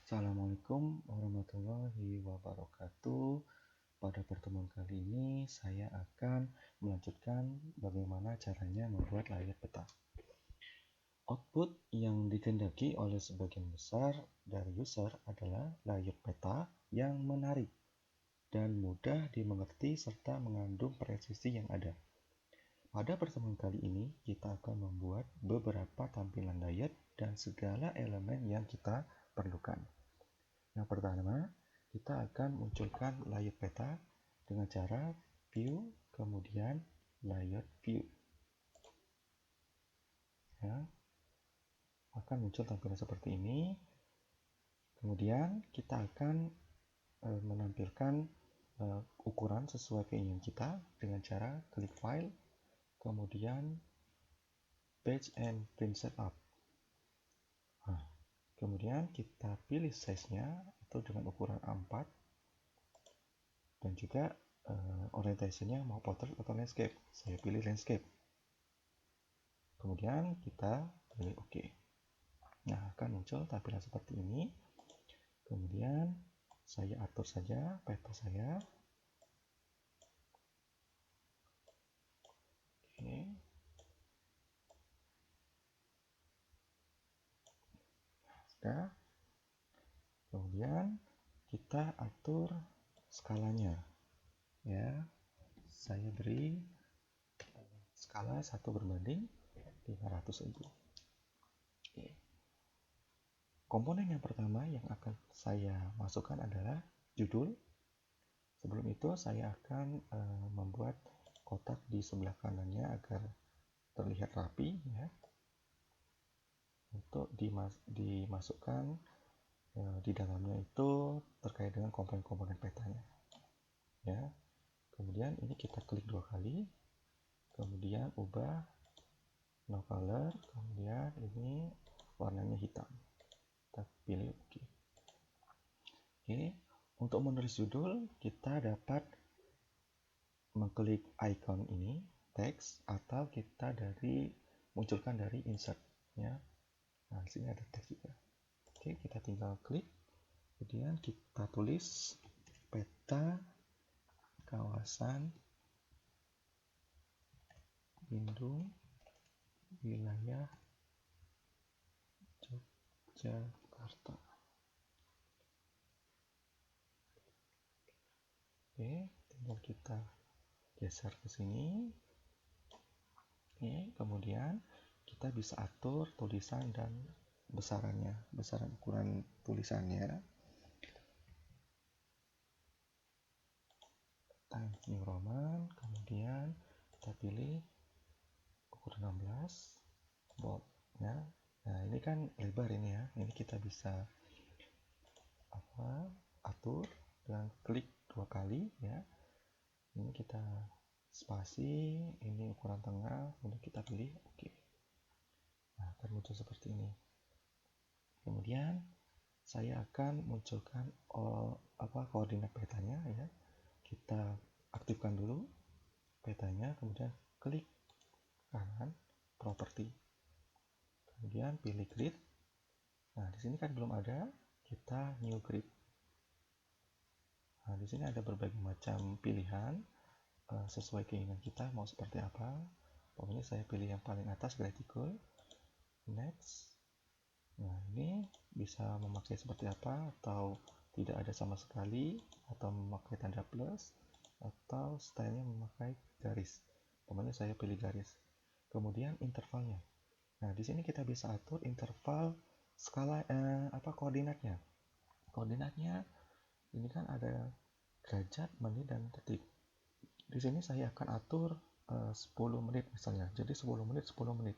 Assalamualaikum warahmatullahi wabarakatuh. Pada pertemuan kali ini saya akan melanjutkan bagaimana caranya membuat layer peta. Output yang dikehendaki oleh sebagian besar dari user adalah layer peta yang menarik dan mudah dimengerti serta mengandung presisi yang ada. Pada pertemuan kali ini kita akan membuat beberapa tampilan layer dan segala elemen yang kita perlukan. Yang pertama, kita akan munculkan layer peta dengan cara view, kemudian layer view. Ya, akan muncul tampilan seperti ini. Kemudian kita akan menampilkan ukuran sesuai keinginan kita dengan cara klik file, kemudian page and print setup. Nah, kemudian kita pilih size-nya itu dengan ukuran A4 dan juga orientasinya mau portrait atau landscape. Saya pilih landscape. Kemudian kita pilih OK. Nah, akan muncul tampilan seperti ini. Kemudian saya atur saja peta saya. Oke. Sudah. Kemudian kita atur skalanya. Ya, saya beri skala 1:500.000. Oke. Komponen yang pertama yang akan saya masukkan adalah judul. Sebelum itu saya akan membuat kotak di sebelah kanannya agar terlihat rapi, ya. Untuk dimasukkan di dalamnya itu terkait dengan komponen-komponen petanya, ya. Kemudian ini kita klik 2 kali, kemudian ubah no color, kemudian ini warnanya hitam, kita pilih OK. Oke, untuk menulis judul kita dapat mengklik icon ini teks, atau kita munculkan dari insert, ya. Nah, di sini ada teks juga. Oke, kita tinggal klik, kemudian kita tulis peta kawasan Bandung wilayah Yogyakarta. Oke, tinggal kita geser ke sini. Oke, kemudian kita bisa atur tulisan dan besarannya, besaran ukuran tulisannya. Times New Roman, kemudian kita pilih ukuran 16 bold, ya. Nah, ini kan lebar ini, ya. Ini kita bisa atur dengan klik 2 kali, ya. Ini kita spasi, ini ukuran tengah, kemudian kita pilih OK. Nah, akan muncul seperti ini. Kemudian saya akan munculkan koordinat petanya, ya. Kita aktifkan dulu petanya, kemudian klik kanan properti, kemudian pilih grid. Nah, di sini kan belum ada, kita new grid. Nah, di sini ada berbagai macam pilihan sesuai keinginan kita mau seperti apa. Pokoknya saya pilih yang paling atas, vertical. Next. Nah, ini bisa memakai seperti apa, atau tidak ada sama sekali, atau memakai tanda plus, atau stylenya memakai garis. Pokoknya saya pilih garis. Kemudian intervalnya. Nah, di sini kita bisa atur interval skala koordinatnya. Koordinatnya ini kan ada derajat, menit, dan detik. Di sini saya akan atur 10 menit misalnya. Jadi 10 menit, 10 menit.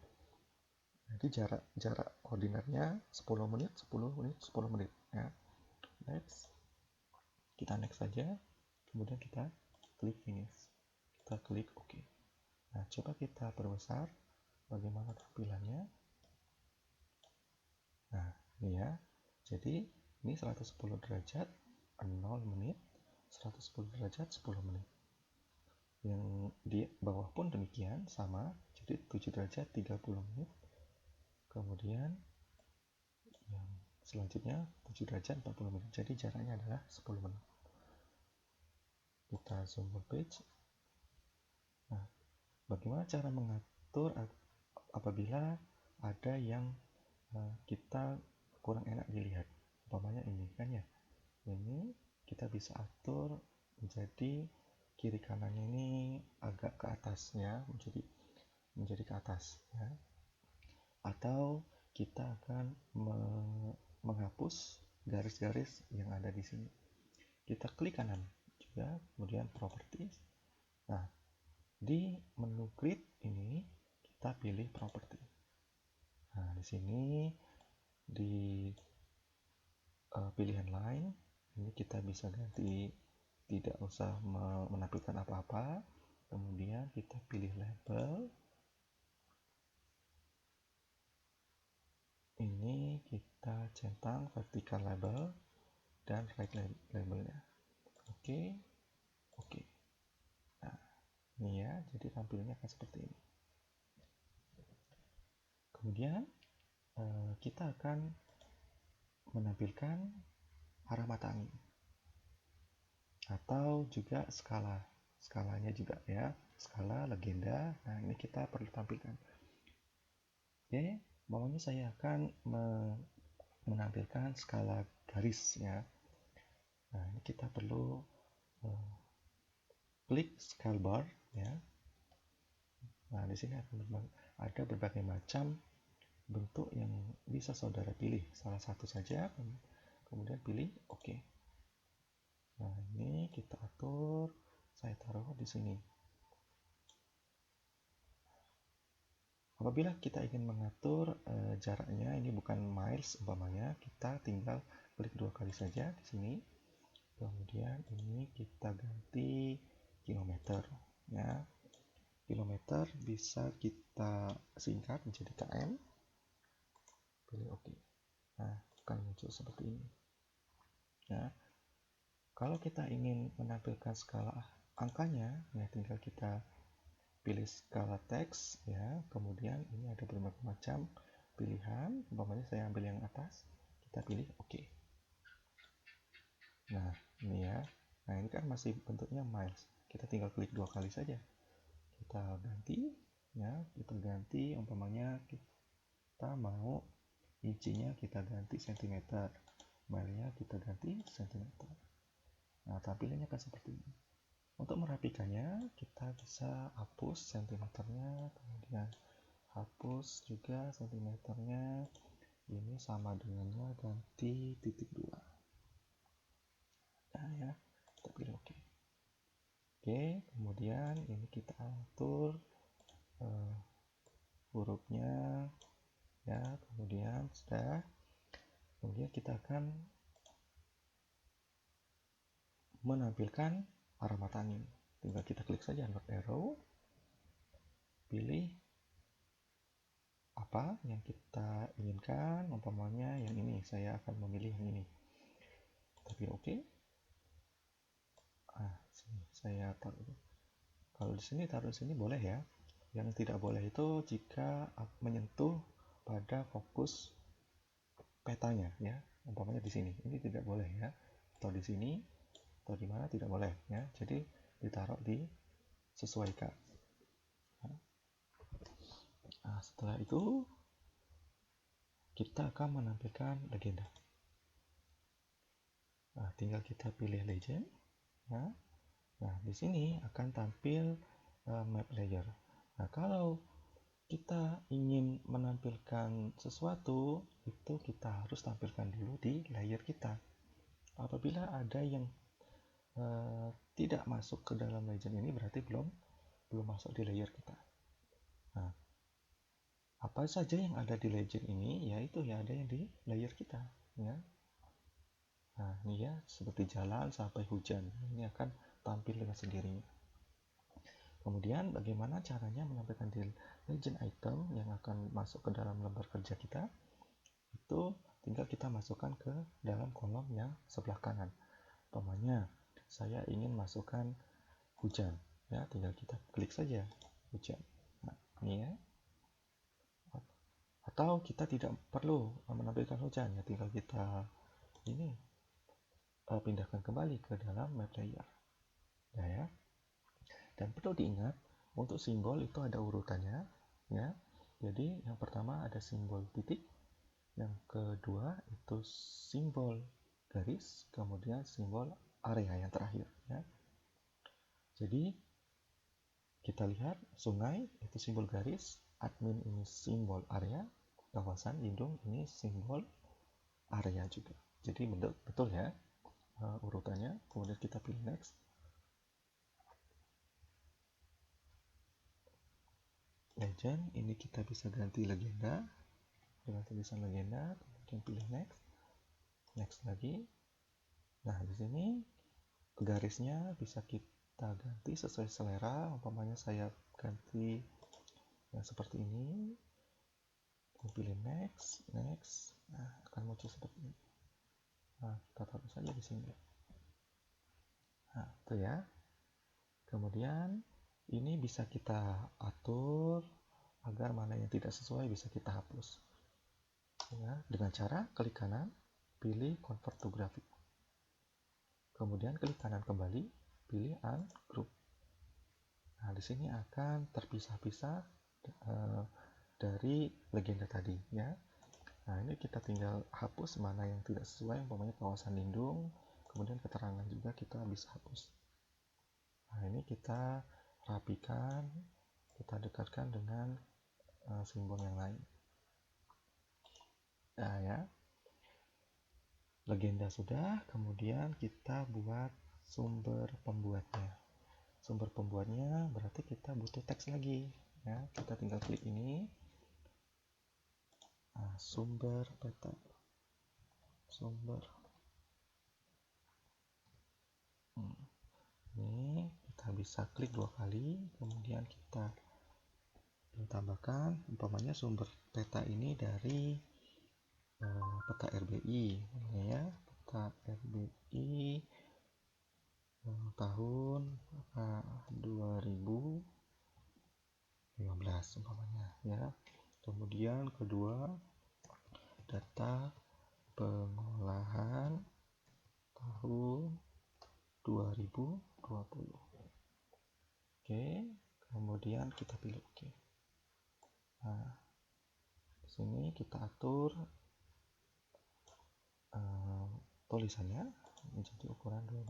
Jadi jarak koordinatnya 10 menit, 10 menit, 10 menit, ya. Next. Kita next saja. Kemudian kita klik finish. Kita klik OK. Nah, coba kita perbesar bagaimana tampilannya. Nah, ini, ya. Jadi ini 110 derajat 0 menit, 110 derajat 10 menit. Yang di bawah pun demikian, sama. Jadi 7 derajat 30 menit. Kemudian yang selanjutnya 7 derajat 40 menit, jadi jaraknya adalah 10 menit. Kita zoom full page. Nah, bagaimana cara mengatur apabila ada yang kita kurang enak dilihat, umpamanya ini kan ya, ini kita bisa atur menjadi kiri kanannya ini agak ke atasnya, menjadi ke atas ya. Atau kita akan menghapus garis-garis yang ada di sini. Kita klik kanan juga, kemudian properties. Nah, di menu grid ini kita pilih property. Nah, di sini di pilihan lain ini kita bisa ganti, tidak usah menampilkan apa-apa. Kemudian kita pilih label. Ini kita centang vertical label dan right labelnya. Oke. Nah, ini ya, jadi tampilnya akan seperti ini. Kemudian kita akan menampilkan arah mata angin atau juga skalanya juga ya, skala legenda. Nah, ini kita perlu tampilkan. Oke, maunya saya akan menampilkan skala garis ya. Nah, ini kita perlu klik scale bar ya. Nah, di sini ada berbagai macam bentuk yang bisa saudara pilih, salah satu saja, kemudian pilih OK. Nah, ini kita atur, saya taruh di sini. Apabila kita ingin mengatur jaraknya, ini bukan miles umpamanya, kita tinggal klik 2 kali saja di sini. Kemudian ini kita ganti kilometer ya. Kilometer bisa kita singkat menjadi km. Pilih OK. Nah, akan muncul seperti ini. Ya. Kalau kita ingin menampilkan skala angkanya, ya tinggal kita pilih skala teks ya. Kemudian ini ada berbagai macam pilihan. Umpamanya saya ambil yang atas, kita pilih OK. Nah, ini ya. Nah, ini kan masih bentuknya miles. Kita tinggal klik 2 kali saja. Kita ganti ya, kita ganti umpamanya kita mau inchinya kita ganti cm, milenya kita ganti cm. Nah, tampilannya akan seperti ini. Untuk merapikannya, kita bisa hapus cm-nya, kemudian hapus juga cm-nya. Ini sama dengannya ganti titik 2. Nah ya, kita pilih OK. Oke, kemudian ini kita atur hurufnya ya, kemudian sudah. Kemudian kita akan menampilkan arah mata angin. Tinggal kita klik saja left arrow, pilih apa yang kita inginkan, umpamanya yang ini, saya akan memilih yang ini. Kita pilih OK. Sini saya taruh. Kalau di sini taruh di sini boleh ya. Yang tidak boleh itu jika menyentuh pada fokus petanya ya. Umpamanya di sini, ini tidak boleh ya. Atau di sini, atau di mana tidak boleh ya. Jadi ditaruh di sesuaikan. Nah, setelah itu kita akan menampilkan legenda. Nah, tinggal kita pilih legend ya. Nah, di sini akan tampil map layer. Nah, kalau kita ingin menampilkan sesuatu, itu kita harus tampilkan dulu di layer kita. Apabila ada yang tidak masuk ke dalam legend ini, berarti belum masuk di layer kita. Nah, apa saja yang ada di legend ini, yaitu ya ada yang di layer kita ya. Nah, ini ya, seperti jalan sampai hujan, ini akan tampil dengan sendirinya. Kemudian bagaimana caranya menampilkan di legend item yang akan masuk ke dalam lembar kerja kita? Itu tinggal kita masukkan ke dalam kolom yang sebelah kanan. Umpamanya saya ingin masukkan hujan ya, tinggal kita klik saja hujan. Nah, ini ya. Atau kita tidak perlu menampilkan hujan, ya tinggal kita ini pindahkan kembali ke dalam map layer. Nah, ya. Dan perlu diingat, untuk simbol itu ada urutannya, ya. Jadi yang pertama ada simbol titik, yang kedua itu simbol garis, kemudian simbol area yang terakhir, ya. Jadi kita lihat sungai itu simbol garis, admin ini simbol area, kawasan lindung ini simbol area juga. Jadi betul ya urutannya. Kemudian kita pilih next. Legend ini kita bisa ganti legenda dengan tulisan legenda, kemudian pilih next. Next lagi. Nah, di sini garisnya bisa kita ganti sesuai selera. Umpamanya saya ganti yang seperti ini, pilih next. Nah, akan muncul seperti ini. Nah, kita taruh saja di sini. Nah, itu ya. Kemudian ini bisa kita atur agar mana yang tidak sesuai bisa kita hapus. Ya, dengan cara klik kanan, pilih convert to graphic. Kemudian klik kanan kembali, pilih ungroup. Nah, di sini akan terpisah-pisah dari legenda tadi, ya. Nah, ini kita tinggal hapus mana yang tidak sesuai, umpamanya kawasan lindung, kemudian keterangan juga kita bisa hapus. Nah, ini kita rapikan, kita dekatkan dengan simbol yang lain. Nah, ya. Legenda sudah, kemudian kita buat sumber pembuatnya. Sumber pembuatnya berarti kita butuh teks lagi, ya. Kita tinggal klik ini. Nah, sumber peta. Sumber. Ini kita bisa klik 2 kali, kemudian kita tambahkan umpamanya sumber peta ini dari peta RBI, ya, peta RBI tahun 2015 umpamanya, ya. Kemudian kedua, data pengolahan tahun 2020. Oke, kemudian kita pilih oke. Nah, di sini kita atur tulisannya menjadi ukuran 12.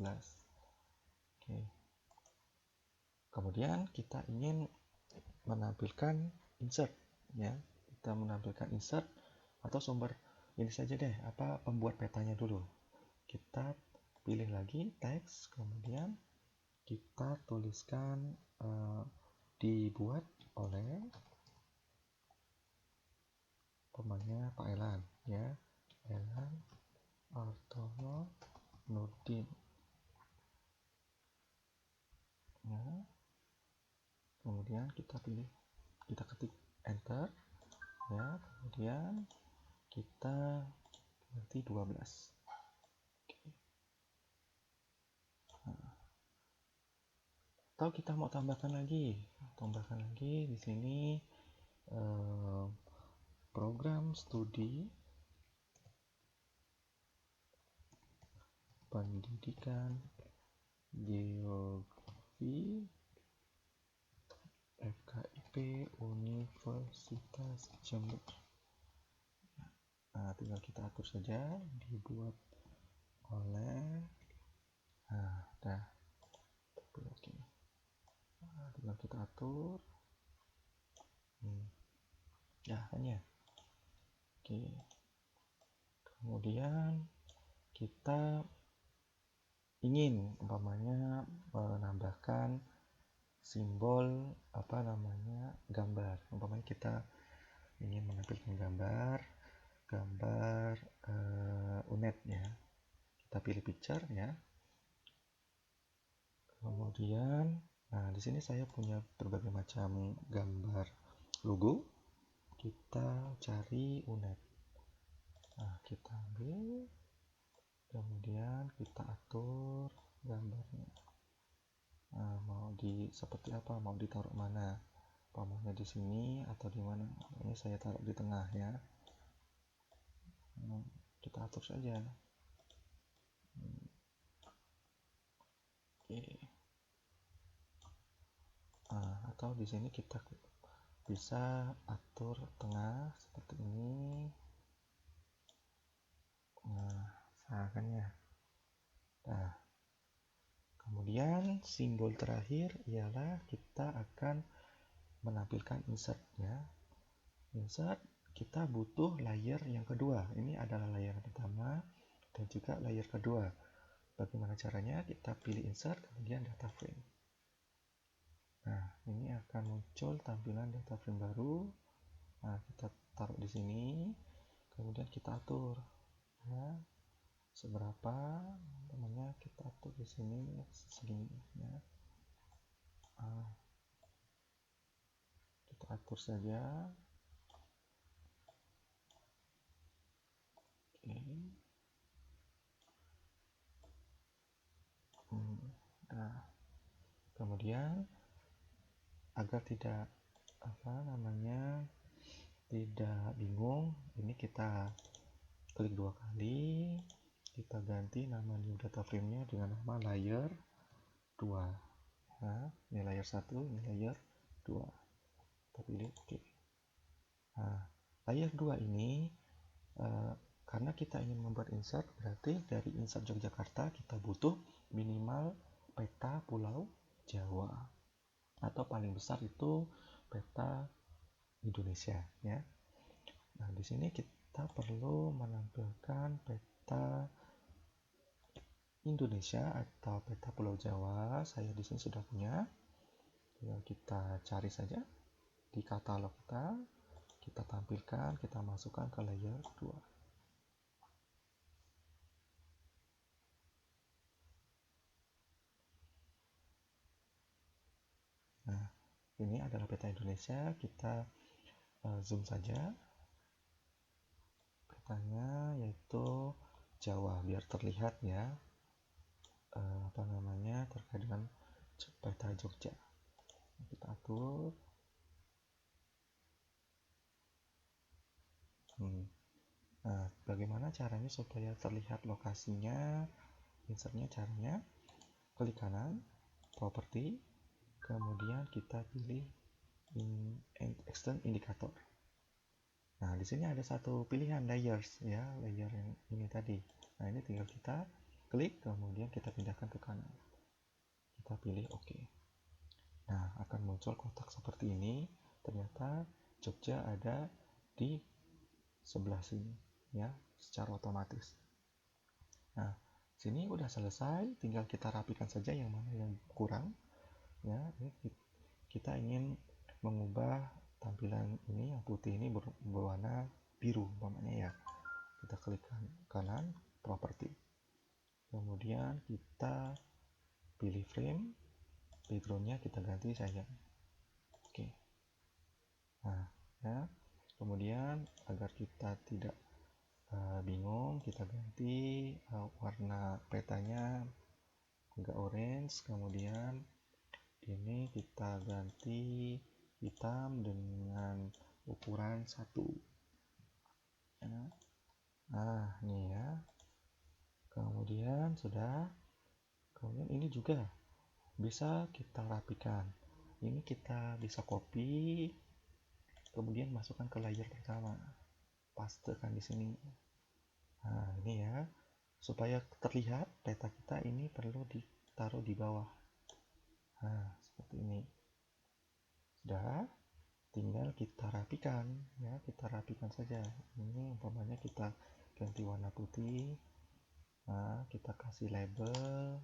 Oke. Kemudian kita ingin menampilkan insert, ya. Kita menampilkan insert atau sumber ini saja deh, pembuat petanya dulu. Kita pilih lagi teks, kemudian kita tuliskan dibuat oleh pemanya Pak Elan, ya. Elan Artono Nurdin. Ya. Kemudian kita ketik enter, ya. Kemudian kita ganti 12. Oke. Nah. Atau kita mau tambahkan lagi di sini program studi pendidikan geografi FKIP Universitas Jember. Nah, tinggal kita atur saja dibuat oleh, nah, dah, oke. Nah, tinggal kita atur, ya hanya, oke. Kemudian kita ingin umpamanya menambahkan simbol gambar, umpamanya kita ingin menampilkan gambar UNED, ya. Kita pilih picture, ya. Kemudian, nah di sini saya punya berbagai macam gambar logo. Kita cari UNED. Nah, kita ambil, kemudian kita atur gambarnya. Nah, mau seperti apa, mau ditaruh mana. umpamanya di sini atau di mana. Ini saya taruh di tengah ya. Kita atur saja. Oke. Atau di sini kita bisa atur tengah seperti ini. Seakan ya. Nah, kemudian simbol terakhir ialah kita akan menampilkan insert ya. Insert, kita butuh layer yang kedua. Ini adalah layer pertama dan juga layer kedua. Bagaimana caranya? Kita pilih insert, kemudian data frame. Nah, ini akan muncul tampilan data frame baru. Nah, kita taruh di sini, kemudian kita atur ya, seberapa namanya, kita atur di sini segini ya. Kita atur saja. Oke. Nah, kemudian agar tidak tidak bingung, ini kita klik 2 kali, kita ganti nama new data frame-nya dengan nama layer 2. Nah, ini layer 1, ini layer 2. Kita pilih oke. Nah, layer 2 ini karena kita ingin membuat insert, berarti dari insert Yogyakarta kita butuh minimal peta Pulau Jawa, atau paling besar itu peta Indonesia ya. Nah, di sini kita perlu menampilkan peta Indonesia atau peta Pulau Jawa. Saya di sini sudah punya. Tinggal kita cari saja di katalog kita tampilkan, kita masukkan ke layer 2. Nah, ini adalah peta Indonesia. Kita zoom saja petanya, yaitu Jawa, biar terlihat ya terkait dengan peta Jogja. Kita atur. Nah, bagaimana caranya supaya terlihat lokasinya? Insertnya caranya klik kanan, properti, kemudian kita pilih extend indicator. Nah, di sini ada satu pilihan layers ya, layer yang ini tadi. Nah, ini tinggal kita klik, kemudian kita pindahkan ke kanan. Kita pilih OK. Nah, akan muncul kotak seperti ini. Ternyata Jogja ada di sebelah sini ya, secara otomatis. Nah, sini udah selesai, tinggal kita rapikan saja yang mana yang kurang ya. Ini kita ingin mengubah tampilan ini, yang putih ini berwarna biru umpamanya ya. Kita klik kanan, properti, kemudian kita pilih frame, backgroundnya kita ganti saja. Oke. Nah ya, kemudian agar kita tidak bingung, kita ganti warna petanya agak orange, kemudian ini kita ganti hitam dengan ukuran 1 ya. Nah, ini ya, kemudian sudah. Kemudian ini juga bisa kita rapikan. Ini kita bisa copy, kemudian masukkan ke layer pertama, pastekan di sini. Nah, ini ya, supaya terlihat peta kita ini perlu ditaruh di bawah. Nah, seperti ini. Sudah, tinggal kita rapikan ya, kita rapikan saja. Ini umpamanya kita ganti warna putih. Nah, kita kasih label,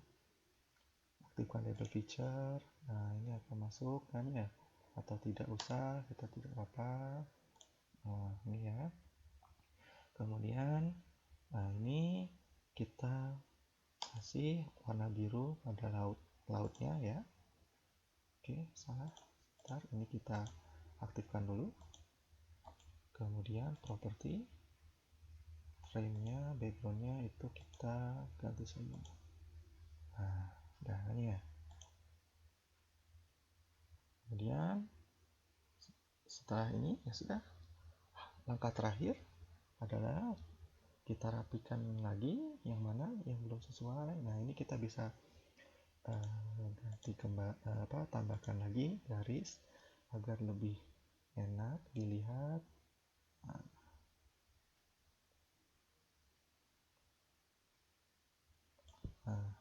aktifkan label feature. Nah, ini akan masuk kan ya, atau tidak usah, kita tidak apa-apa. Nah, ini ya. Kemudian ini kita kasih warna biru pada lautnya ya. Oke, salah. Ntar ini kita aktifkan dulu. Kemudian properti, frame-nya, background-nya itu kita ganti saja. Nah, sudah ini ya. Kemudian setelah ini ya sudah, langkah terakhir adalah kita rapikan lagi yang mana yang belum sesuai. Nah, ini kita bisa ganti tambahkan lagi garis agar lebih enak dilihat. Nah,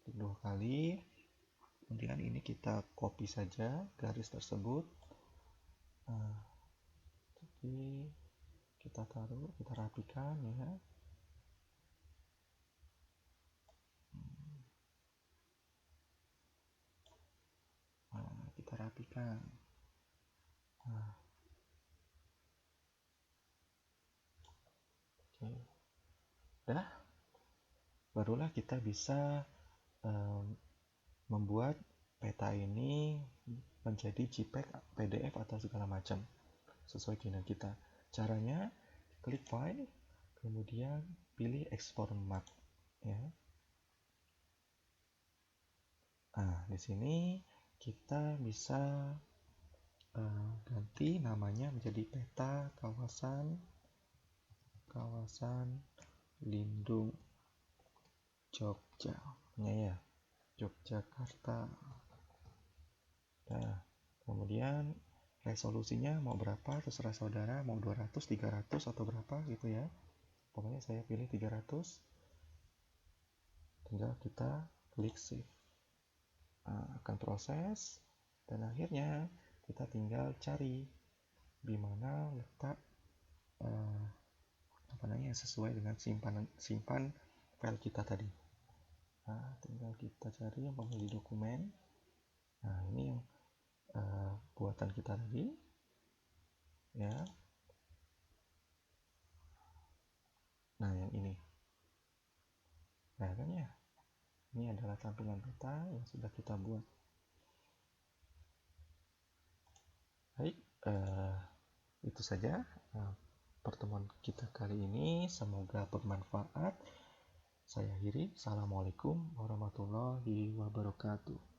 klik 2 kali, kemudian ini kita copy saja garis tersebut. Nah, jadi kita taruh, kita rapikan ya. Nah, kita rapikan. Nah, oke. Dah, barulah kita bisa membuat peta ini menjadi JPEG, PDF atau segala macam sesuai keinginan kita. Caranya klik file, kemudian pilih export map ya. Nah, di sini kita bisa ganti namanya menjadi peta kawasan lindung Jogja ya, Yogyakarta. Nah, kemudian resolusinya mau berapa terserah saudara, mau 200, 300 atau berapa gitu ya. Pokoknya saya pilih 300. Tinggal kita klik save. Nah, akan proses dan akhirnya kita tinggal cari di mana letak sesuai dengan simpan file kita tadi. Nah, tinggal kita cari yang memilih dokumen. Nah, ini yang buatan kita tadi ya. Nah, yang ini. Nah, kan ya, ini adalah tampilan peta yang sudah kita buat. Baik, itu saja pertemuan kita kali ini. Semoga bermanfaat. Saya akhiri. Assalamualaikum warahmatullahi wabarakatuh.